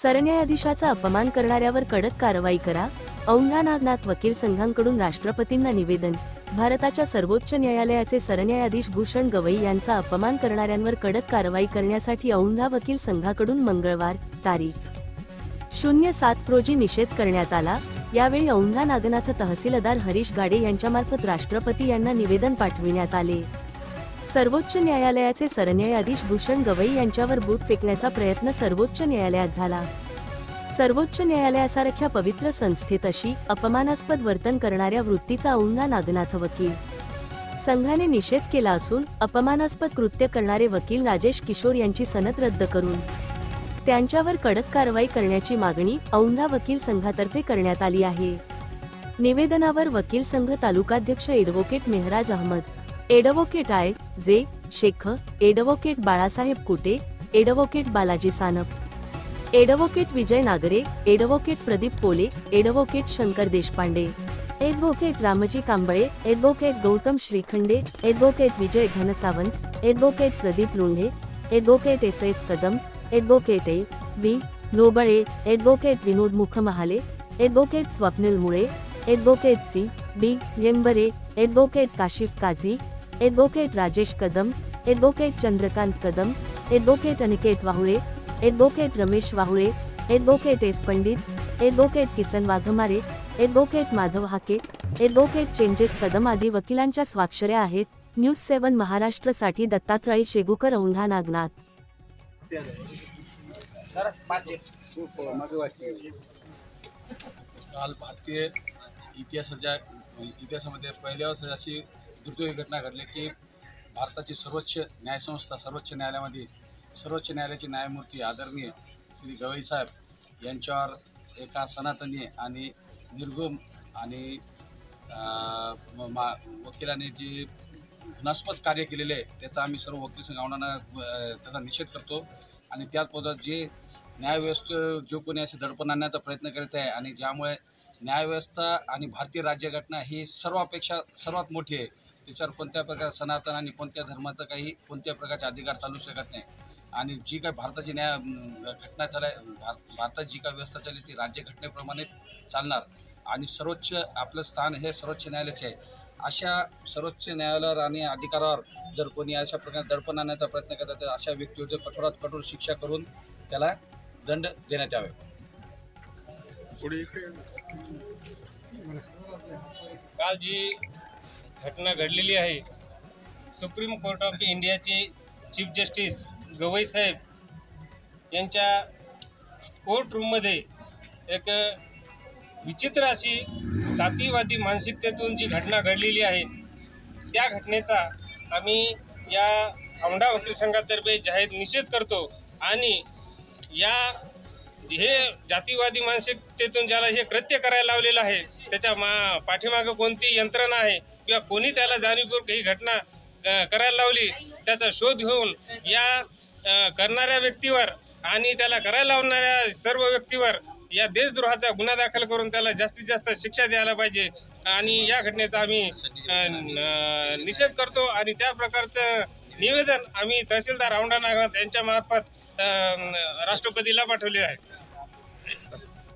सरन्यायाधीशाचा अपमान करणाऱ्यावर कडक कारवाई करा. औंढा नागनाथ वकील संघांकडून राष्ट्रपतींना निवेदन. भारताच्या सर्वोच्च न्यायालयाचे सरन्यायाधीश भूषण गवई यांचा अपमान करणाऱ्यांवर कडक कारवाई करण्यासाठी औंढा वकील संघाकडून मंगळवार तारीख 07 रोजी निषेध करण्यात आला. यावेळी औंढा नागनाथ तहसीलदार हरीश गाडे यांच्यामार्फत राष्ट्रपती यांना निवेदन पाठविण्यात आले. सर्वोच्च न्यायालयाचे सरन्यायाधीश भूषण गवई यांच्यावर बूट फेकण्याचा प्रयत्न सर्वोच्च न्यायालयात झाला. सर्वोच्च न्यायालयासारख्या पवित्र संस्थेत अशी अपमानास्पद वर्तन करणाऱ्या वृत्तीचा औंढा नागनाथ वकील संघाने निषेध केला असून अपमानास्पद कृत्य करणारे वकील राजेश किशोर यांची सनद रद्द करून त्यांच्यावर कडक कारवाई करण्याची मागणी औंढा वकील संघातर्फे करण्यात आली आहे. निवेदनावर वकील संघ तालुकाध्यक्ष advocate Mehraj Ahmed, advocate J Shaikh, advocate Balasaheb Kute, advocate Balaji Sanap, advocate Vijay Nagre, advocate Pradeep Pole, advocate Shankar Deshpande, advocate Ramji Kamble, advocate Gautam Shrikhande, advocate Vijay Ghansawant, advocate Pradeep Londhe, advocate S Kadam, advocate V Nobale, advocate Vinod Mukhmahale, advocate Swapnil Mule, advocate C Yembare, advocate Kashif Kazi, advocate Rajesh Kadam, advocate Chandrakant Kadam, advocate Aniket Wahule, advocate Ramesh Wahule, advocate S Pandit, advocate Kisan Waghmare, advocate Madhav Hake, advocate changes Kadam आदी वकिलांच्या स्वाक्षऱ्या आहेत. News 7 महाराष्ट्रसाठी Dattatray शेगुकर, Aundha Nagnath. काल भारतीय इतिहासामध्ये पहिल्यावर अशी दुर्दैवी घटना घडली की भारताची सर्वोच्च न्यायसंस्था सर्वोच्च न्यायालयामध्ये सर्वोच्च न्यायालयाचे न्यायमूर्ती आदरणीय श्री गवई साहेब यांच्यावर एका सनातनी आणि निर्गुण आणि वकिलाने जे घृणास्पद कार्य केलेले आहे त्याचा आम्ही सर्व वकील संघ औंढा त्याचा निषेध करतो. आणि त्याच पद्धत जे न्यायव्यवस्था जो कोणी असे दडपण आणण्याचा प्रयत्न करीत आहे आणि ज्यामुळे न्यायव्यवस्था आणि भारतीय राज्यघटना ही सर्वापेक्षा सर्वात मोठी आहे. त्याच्यावर कोणत्या प्रकार सनातन आणि कोणत्या धर्माचा कोणत्या प्रकारचे अधिकार चालू शकत नाही. आणि जी काही भारताची घटना भारतात जी काही व्यवस्था चालली ती राज्यघटनेप्रमाणे चालणार आणि सर्वोच्च आपलं स्थान हे सर्वोच्च न्यायालयाचे आहे. अशा सर्वोच्च न्यायालयावर आणि अधिकारावर जर कोणी अशा प्रकारे दडपण आणण्याचा प्रयत्न करतात तर अशा व्यक्तीवर कठोरात कठोर शिक्षा करून त्याला दंड देण्यात यावे. काल जी घटना घडलेली आहे, सुप्रीम कोर्ट ऑफ इंडियाचे चीफ जस्टिस गवई साहेब यांच्या कोर्ट रूममध्ये एक विचित्र अशी जातीवादी मानसिकतेतून जी घटना घडलेली आहे त्या घटनेचा आम्ही या औंढा वकील संघातर्फे जाहीर निषेध करतो. आणि हे जातीवादी मानसिकतेतून ज्याला हे कृत्य करायला लावलेलं आहे त्याच्या पाठीमागं कोणती यंत्रणा आहे किंवा कोणी त्याला जाणीवपूर्वक ही घटना करायला लावली त्याचा शोध घेऊन या करणाऱ्या व्यक्तीवर आणि त्याला करायला लावणाऱ्या सर्व व्यक्तीवर या देशद्रोहाचा गुन्हा दाखल करून त्याला जास्तीत जास्त शिक्षा द्यायला पाहिजे. आणि या घटनेचा आम्ही निषेध करतो आणि त्या प्रकारचं निवेदन आम्ही तहसीलदार औंढा नागनाथ यांच्या मार्फत राष्ट्रपतीला पाठवले आहे.